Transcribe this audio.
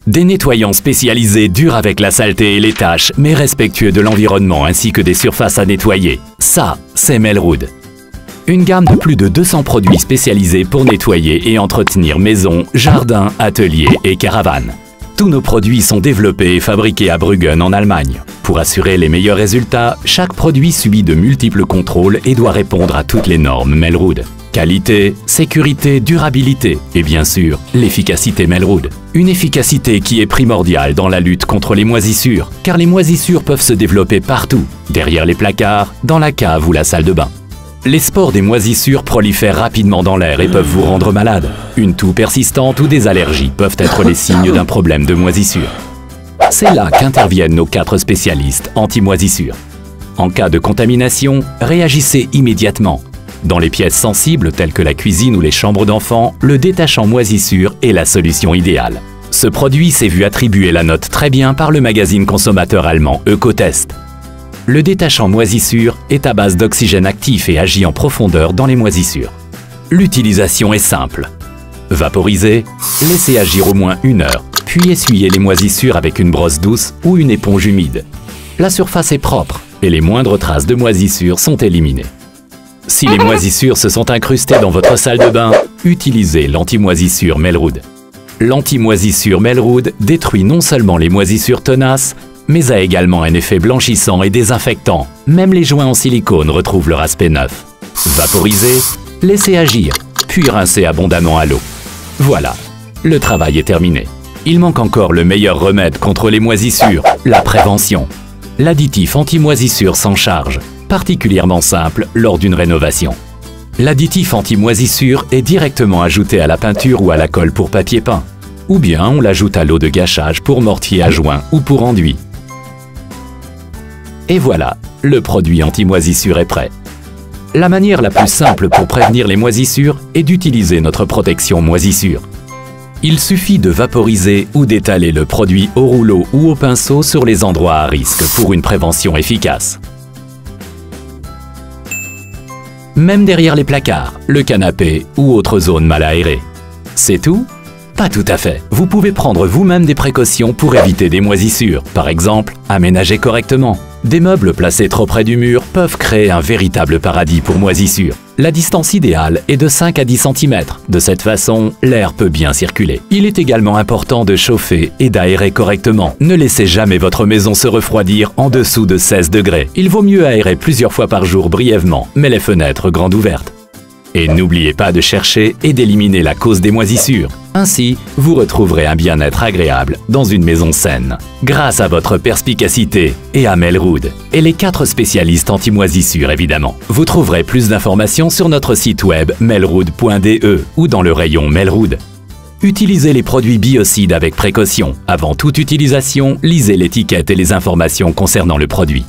Des nettoyants spécialisés durs avec la saleté et les taches, mais respectueux de l'environnement ainsi que des surfaces à nettoyer. Ça, c'est Melrwood. Une gamme de plus de 200 produits spécialisés pour nettoyer et entretenir maisons, jardins, ateliers et caravanes. Tous nos produits sont développés et fabriqués à Bruggen en Allemagne. Pour assurer les meilleurs résultats, chaque produit subit de multiples contrôles et doit répondre à toutes les normes Melrwood. Qualité, sécurité, durabilité et bien sûr, l'efficacité Melrwood. Une efficacité qui est primordiale dans la lutte contre les moisissures, car les moisissures peuvent se développer partout, derrière les placards, dans la cave ou la salle de bain. Les spores des moisissures prolifèrent rapidement dans l'air et peuvent vous rendre malade. Une toux persistante ou des allergies peuvent être les signes d'un problème de moisissure. C'est là qu'interviennent nos 4 spécialistes anti-moisissures. En cas de contamination, réagissez immédiatement. Dans les pièces sensibles telles que la cuisine ou les chambres d'enfants, le détachant moisissure est la solution idéale. Ce produit s'est vu attribuer la note très bien par le magazine consommateur allemand Ökotest. Le détachant moisissure est à base d'oxygène actif et agit en profondeur dans les moisissures. L'utilisation est simple. Vaporisez, laissez agir au moins 1 heure, puis essuyez les moisissures avec une brosse douce ou une éponge humide. La surface est propre et les moindres traces de moisissures sont éliminées. Si les moisissures se sont incrustées dans votre salle de bain, utilisez l'anti-moisissure Melrwood. L'anti-moisissure Melrwood détruit non seulement les moisissures tenaces, mais a également un effet blanchissant et désinfectant. Même les joints en silicone retrouvent leur aspect neuf. Vaporisez, laissez agir, puis rincez abondamment à l'eau. Voilà, le travail est terminé. Il manque encore le meilleur remède contre les moisissures, la prévention. L'additif anti-moisissure sans charge, particulièrement simple lors d'une rénovation. L'additif anti-moisissure est directement ajouté à la peinture ou à la colle pour papier peint. Ou bien on l'ajoute à l'eau de gâchage pour mortier à joint ou pour enduit. Et voilà, le produit anti-moisissure est prêt. La manière la plus simple pour prévenir les moisissures est d'utiliser notre protection moisissure. Il suffit de vaporiser ou d'étaler le produit au rouleau ou au pinceau sur les endroits à risque pour une prévention efficace. Même derrière les placards, le canapé ou autres zones mal aérées. C'est tout? Pas tout à fait. Vous pouvez prendre vous-même des précautions pour éviter des moisissures. Par exemple, aménager correctement. Des meubles placés trop près du mur peuvent créer un véritable paradis pour moisissures. La distance idéale est de 5 à 10 cm. De cette façon, l'air peut bien circuler. Il est également important de chauffer et d'aérer correctement. Ne laissez jamais votre maison se refroidir en dessous de 16 degrés. Il vaut mieux aérer plusieurs fois par jour brièvement, mais les fenêtres grandes ouvertes. Et n'oubliez pas de chercher et d'éliminer la cause des moisissures. Ainsi, vous retrouverez un bien-être agréable dans une maison saine. Grâce à votre perspicacité et à Melrwood, et les 4 spécialistes anti-moisissures évidemment. Vous trouverez plus d'informations sur notre site web melrwood.de ou dans le rayon Melrwood. Utilisez les produits biocides avec précaution. Avant toute utilisation, lisez l'étiquette et les informations concernant le produit.